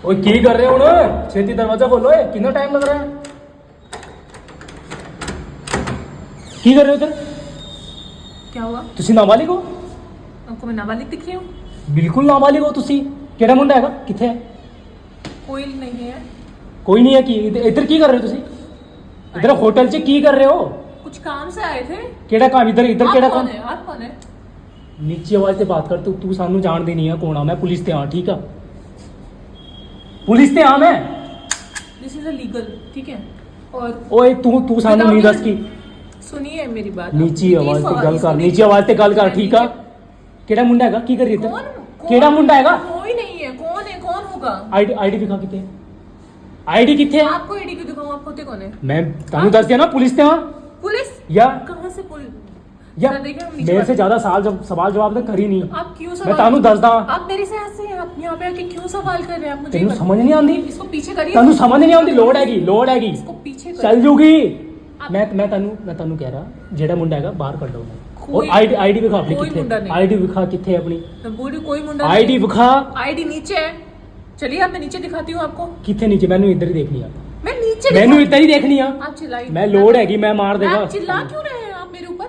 ओए की कर रहे हो ना? छेती दरवाजा खोलो। कितना टाइम लग रहा है? की कर रहे हो इधर? क्या हुआ? ਤੁਸੀਂ ਨਾਬਾਲਿਗ ਹੋ? आपको मैं नाबालिग दिख रही हूँ? ਬਿਲਕੁਲ ਨਾਬਾਲਿਗ ਹੋ ਤੁਸੀਂ। ਕਿਹੜਾ ਮੁੰਡਾ ਹੈਗਾ? ਕਿੱਥੇ ਹੈ? कोई नहीं है। ਕੋਈ ਨਹੀਂ ਹੈ। ਕੀ ਇੱਧਰ ਕੀ ਕਰ ਰਹੇ ਹੋ ਤੁਸੀਂ? इधर होटल च की कर रहे हो? कुछ काम से आए थे। ਕਿਹੜਾ ਕੰਮ? इधर इधर आप ਕਿਹੜਾ कौन ਕੰਮ? है? आप कौन है? ਨੀਚੀ ਆਵਾਜ਼ ਤੇ ਬਾਤ ਕਰ। ਤੂੰ ਸਾਨੂੰ ਜਾਣਦੀ ਨਹੀਂ ਆ ਕੌਣ ਆ। ਮੈਂ ਪੁਲਿਸ ਤੇ ਆ, ਠੀਕ ਆ? ਪੁਲਿਸ ਤੇ ਆ ਮੈਂ। दिस इज लीगल, ठीक है? और ਓਏ ਤੂੰ ਸਾਨੂੰ ਨਹੀਂ ਦੱਸ ਕੀ। सुनिए मेरी बात। ਨੀਚੀ ਆਵਾਜ਼ ਤੇ ਗੱਲ ਕਰ। ਨੀਚੀ ਆਵਾਜ਼ ਤੇ ਗੱਲ ਕਰ, ਠੀਕ ਆ? ਕਿਹੜਾ ਮੁੰਡਾ ਹੈਗਾ? ਕੀ ਕਰੀ ਇੱਧਰ? ਕਿਹੜਾ ਮੁੰਡਾ ਹੈਗਾ? कोई नहीं है। कौन है? कौन होगा? ਆਈਡੀ ਦਿਖਾ ਕਿੱਥੇ? ਆਈਡੀ ਕਿੱਥੇ ਹੈ? आपको आईडी क्यों दिखाऊं? आप होते कौन है? मैं ਤੁਹਾਨੂੰ ਦੱਸ ਦਿਆ ਨਾ ਪੁਲਿਸ ਤੇ ਆ। पुलिस? या कहाँ से पुलिस? या सर, देखिए, हम नीचे मेरे बात- से ज्यादा सवाल जवाब तो कर ही नहीं। आप क्यों मैं ਤੁਹਾਨੂੰ ਦੱਸਦਾ। आप मेरे से ऐसे हैं, आप यहाँ पे आके क्यों सवाल कर रहे हैं? आप मुझे ਤੈਨੂੰ बता- ਸਮਝ ਨਹੀਂ ਆਉਂਦੀ? इसको पीछे करिए। ਤੈਨੂੰ ਸਮਝ ਨਹੀਂ ਆਉਂਦੀ? ਲੋੜ ਹੈਗੀ इसको पीछे करिए। ਚੱਲ ਜੂਗੀ। आप- ਮੈਂ ਤੁਹਾਨੂੰ ਕਹਿ ਰਹਾ ਜਿਹੜਾ ਮੁੰਡਾ ਹੈਗਾ ਬਾਹਰ ਕੱਢੋ ਉਹਨੂੰ। ਔਰ कोई- ਆਈਡੀ ਵਿਖਾ ਆਪਣੀ कोई मुंडा ਕਿੱਥੇ? नहीं। ਆਈਡੀ ਵਿਖਾ ਕਿੱਥੇ ਹੈ ਆਪਣੀ? मैं बोल रही हूँ, कोई मुंडा आईडी नहीं। विखा। आईडी नीचे है। चलिए आप मैं नीचे दिखाती हूँ आपको। ਕਿੱਥੇ ਨੀਚੇ? ਮੈਨੂੰ ਇੱਧਰ ਹੀ ਦੇਖਣੀ ਆ। मैं नीचे ਮੈਨੂੰ दिखा- ਇੱਧਰ ਹੀ ਦੇਖਣੀ ਆ। आप चिल्लाइए। मैं लोड हैगी, मैं मार देगा। आप चिल्ला क्यों रहे हैं? आप मेरे ऊपर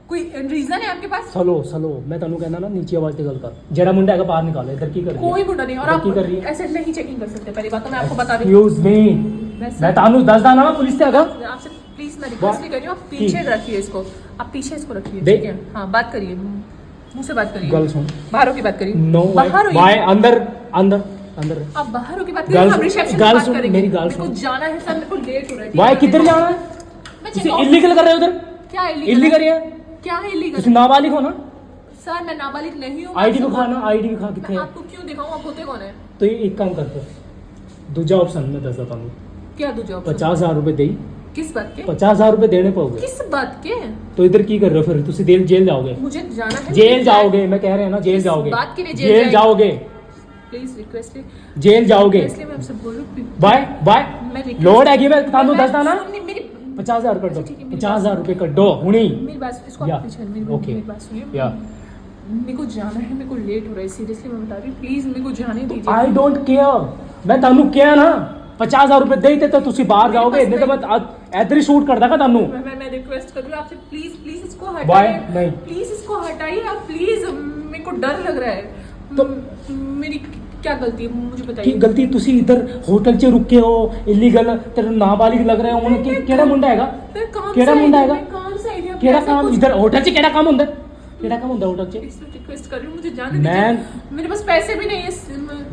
कोई रीजन है आपके पास? ਸਲੋ ਮੈਂ ਤੁਹਾਨੂੰ ਕਹਿੰਦਾ ਨਾ ਨੀਚੀ ਆਵਾਜ਼ ਤੇ ਗੱਲ ਕਰ। ਜਿਹੜਾ ਮੁੰਡਾ ਹੈਗਾ ਬਾਹਰ ਨਿਕਾਲੋ। ਇੱਧਰ ਕੀ ਕਰ ਰਹੀ ਹੈ? कोई मुंडा नहीं। और इधर आप की कर रही है? ऐसे नहीं चेकिंग कर सकते। पहली बात तो मैं आपको बता रही हूँ। Excuse me. मैं ਤੁਹਾਨੂੰ ਦੱਸਦਾ ਨਾ ਪੁਲਿਸ ਤੇ ਹੈਗਾ। आपसे प्लीज मैं रिक्वेस्ट नहीं कर रही हूँ। आप पीछे रखिए इसको। आप पीछे इसको रखिए, देख। ठीक है? हाँ, बात करिए, मुंह से बात करिए। ਗੱਲ ਸੁਣ। बाहर होके बात करिए। नो बाहर बाय होइए। अंदर आप बाहर होके बात गाल करिए। हम सुन- रिसेप्शन गाल पे बात सुन, करेंगे। मेरी गाल मेरे को सुन। जाना है सर, मेरे को लेट हो रहा है। वाई किधर जाना है? मैं ਤੁਸੀਂ check out- इलीगल कर रहे हो उधर? क्या इलीगल है? क्या है इलीगल? ਤੁਸੀਂ ਨਾਬਾਲਿਗ ਹੋ ਨਾ? सर मैं नाबालिग नहीं हूँ। आईडी मैं दिखा ना। आपसे- आईडी दिखा किथे मैं है? आपको क्यों दिखाऊं? आप होते कौन है? तो ये एक काम करते दूजा ऑप्शन मैं ਦੱਸਦਾ ਤੁਹਾਨੂੰ। क्या दूजा option? 50,000 रुपए देई। किस बात के? 50,000 रुपए देने पड़ोगे। किस बात के? तो इधर की कर रहे हो फिर? ਤੁਸੀਂ जेल जाओगे। मुझे जाना है। जेल जाओगे, मैं कह रहे हैं ना जेल किस जाओगे। बात के लिए जेल जेल जाएंगे? जाओगे। प्लीज रिक्वेस्ट जेल जाओगे। इसलिए मैं आपसे बोल रही हूँ। बाय मैं request- लोड हैगी। मैं ਤੁਹਾਨੂੰ मैं- ਦੱਸਦਾ ਨਾ। सुनिए, मेरी 50,000 कर दो। अच्छा, ठीक है, मेरी 50,000 रुपए कटो हुनी। मेरी बात इसको या, आप पीछे मेरी okay, मेरी बात सुनिए। या। मेरे को जाना है, मेरे को लेट हो रहा है, सीरियसली मैं बता रही हूँ। प्लीज मेरे को जाने दीजिए। I don't care. मैं ਤੁਹਾਨੂੰ ਕਿਹਾ ਨਾ 50,000 रुपए देते तो ਤੁਸੀਂ बाहर जाओगे। नहीं तो मैं इधर ही शूट कर देगा ਤੁਹਾਨੂੰ। मैं रिक्वेस्ट कर रही हूँ आपसे, प्लीज प्लीज इसको Why? हटाइए। नहीं। प्लीज इसको हटाइए आप, प्लीज। मेरे को डर लग रहा है। तो- मेरी क्या गलती है मुझे ਕੀ बताइए। ਗਲਤੀ? ਤੁਸੀਂ ਇੱਧਰ ਹੋਟਲ 'ਚ ਰੁਕੇ ਹੋ ਇਲੀਗਲ ਤੇ ਨਾਬਾਲਿਗ ਲੱਗ ਰਹੇ ਹੋ। ਹੁਣ ਕਿਹੜਾ ਮੁੰਡਾ ਹੈਗਾ? मैं काम ਕਿਹੜਾ से आई ਮੁੰਡਾ थी, ਹੈਗਾ? मैं काम से आई थी। अब ਕਿਹੜਾ ऐसा ਕੰਮ कुछ- ਇੱਧਰ ਹੋਟਲ 'ਚ ਕਿਹੜਾ ਕੰਮ ਹੁੰਦਾ? ਕਿਹੜਾ ਕੰਮ ਹੁੰਦਾ ਹੋਟਲ 'ਚ? प्लीज रिक्वेस्ट कर रही हूँ, मुझे जाने मैं- दीजिए। मेरे पास पैसे भी नहीं है।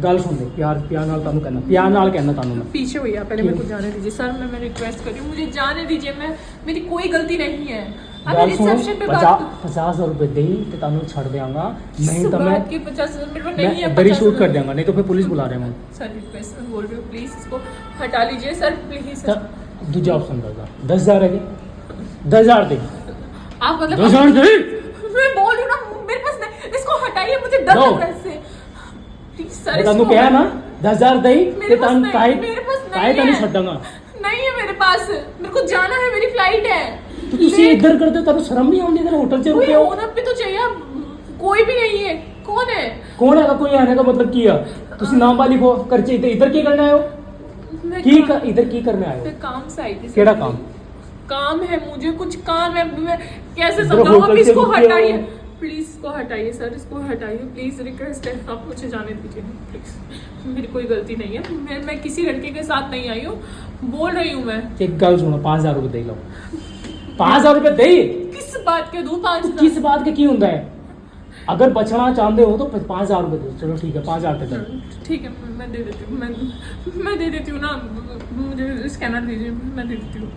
ਗੱਲ ਸੁਣ ਲੈ। ਪਿਆਰ ਨਾਲ ਤੁਹਾਨੂੰ ਕਹਿਣਾ। ਪਿਆਰ ਨਾਲ ਕਹਿਣਾ ਤੁਹਾਨੂੰ ਮੈਂ। पीछे हुई आप, पहले क्यों? मेरे को जाने दीजिए सर। मैं रिक्वेस्ट कर रही हूँ, मुझे जाने दीजिए। मैं मेरी कोई गलती नहीं है। आप ਗੱਲ ਸੁਣ। रिसेप्शन पे बात 50,000 रुपए दे ਤੇ ਤੁਹਾਨੂੰ ਛੱਡ ਦਿਆਂਗਾ। ਨਹੀਂ किस ਤਾਂ मैं बात की 50,000 मेरे पास मैं नहीं है। इधर ही 50,000 शूट कर देंगा। नहीं तो फिर पुलिस बुला रहे हैं। सर रिक्वेस्ट मैं बोल रही हूँ, प्लीज इसको हटा लीजिए सर, प्लीज। ਤਾਂ ਦੂਜਾ ਆਪਸ਼ਨ ਦੱਸਦਾ। 10,000 ਹੈਗੇ। 10,000 ਦੇ। आप मतलब 10,000 ਦੇ। मैं बोल रही हूँ ना, मेरे पास नहीं। इसको हटाइए, मुझे डर No. लग रहा है इससे। प्लीज सर ਮੈਂ ਤੁਹਾਨੂੰ इसको ਕਿਹਾ ਨਾ 10,000 ਦੇ ਤੇ मेरे पास ਤੁਹਾਨੂੰ नहीं, ਕਾਇ मेरे पास ਕਾਇ नहीं ਤੁਹਾਨੂੰ है। ਛੱਡਾਂਗਾ। नहीं है मेरे पास। मेरे को जाना है, मेरी फ्लाइट है। तो ਤੁਸੀਂ ਇੱਧਰ ਕਰਦੇ ਹੋ। ਤੁਹਾਨੂੰ ਸ਼ਰਮ ਨਹੀਂ ਆਉਂਦੀ? इधर होटल 'ਚ कोई रुके हो। ओनर भी तो चाहिए। कोई भी नहीं है। कौन है? ਕੌਣ ਹੈਗਾ? ਕੋਈ ਆने का मतलब ਕੀ ਆ? ਤੁਸੀਂ ਨਾਬਾਲਿਗ ਹੋ। ਕਰ ਚ ਇੱਧਰ ਕੀ ਕਰਨਾ ਆਏ ਹੋ? मैं ਕੀ काम- ਇੱਧਰ ਕੀ ਕਰਨੇ ਆਏ मैं ਹੋ? काम से आई थी सर। ਕਿਹੜਾ काम? काम है मुझे, कुछ काम है। मैं कैसे इधर समझाऊं? होटल आप से इसको रुके हो। हटाइए प्लीज। इसको हटाइए सर, इसको हटाइए प्लीज। रिक्वेस्ट है, आप मुझे जाने दीजिए प्लीज। मेरी कोई गलती नहीं है। मैं किसी लड़के के साथ नहीं आई हूँ। बोल रही हूँ मैं। एक गल सुनो। 5,000 रुपए दे लो। 5,000 रुपए दे। किस बात के दूं? 5,000? किस बात के की ਹੁੰਦਾ है? अगर बचना चाहते हो तो 5,000 रुपए दो। चलो ठीक है 5,000 तक कर। ठीक है, मैं दे देती हूँ। मैं दे देती हूँ ना। मुझे स्कैनर दीजिए, मैं दे देती हूँ।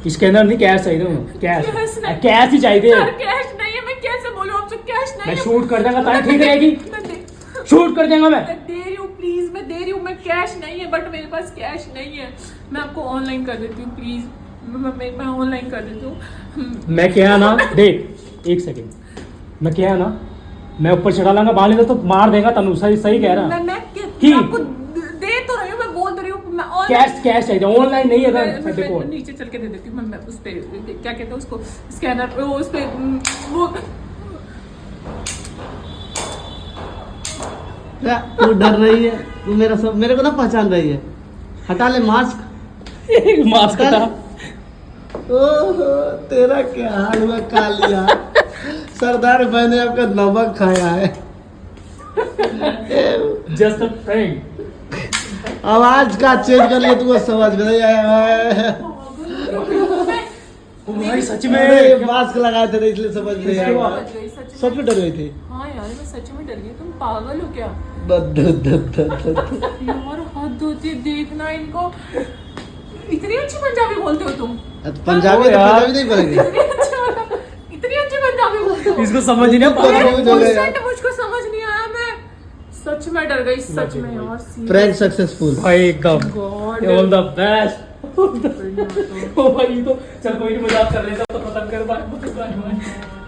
स्कैनर नहीं कैश चाहिए। कैश कैश नहीं। कैश ही चाहिए। सर कैश नहीं है। मैं कैसे बोलूँ आपसे? कैश नहीं मैं है। शूट कर देगा ताकि ठीक रहेगी। मैं दे शूट कर देगा मैं। मैं दे रही हूँ प्लीज। मैं दे रही हूँ। मैं कैश नहीं है, बट मेरे पास कैश नहीं है। मैं आपको ऑनलाइन कर देती हूँ प्लीज। मैं ऑनलाइन कर देती हूँ। मैं क्या ना देख एक सेकंड। मैं क्या ना मैं ऊपर चढ़ा लाऊंगा। बाली तो मार देगा तनु। सही सही कह रहा। मैं आपको दे तो रही हूँ। मैं बोल तो रही हूँ। मैं कैश कैश चाहिए। ऑनलाइन नहीं है मैं देखो। नीचे चल के दे देती हूँ। मैं उस पे क्या कहते हैं उसको, स्कैनर पे, उस पे वो तू डर रही है, तू मेरे को ना पहचान रही है। हटा ले मास्क। मास्क था। ओहो तेरा क्या हाल हुआ कालिया। सरदार भाई ने आपका नमक खाया है। Just a friend. आवाज का चेंज कर लिया, तू समझ में नहीं आया। ओ भाई सच अरे में मास्क लगाए थे इसलिए समझ नहीं आया। समझ गई, सच में डर गई थी। हाँ यार मैं सच में डर गई, तुम पागल हो क्या यार? हद होती है, देखना इनको। इतनी अच्छी पंजाबी बोलते हो तुम? पंजाबी तो यार। पंजाबी नहीं बोलेंगे। इतनी अच्छी पंजाबी बोलते हो? इसको समझ ही नहीं तो पाया। समझ हो गया यार। 1% मुझको समझ नहीं आया। मैं सच में डर गई, सच में यार। Prank successful. भाई एकदम गॉड ऑल द बेस्ट। ओ भाई ये तो चल कोई नहीं, मजाक कर रहे थे तो खत्म कर। Bye bye bye.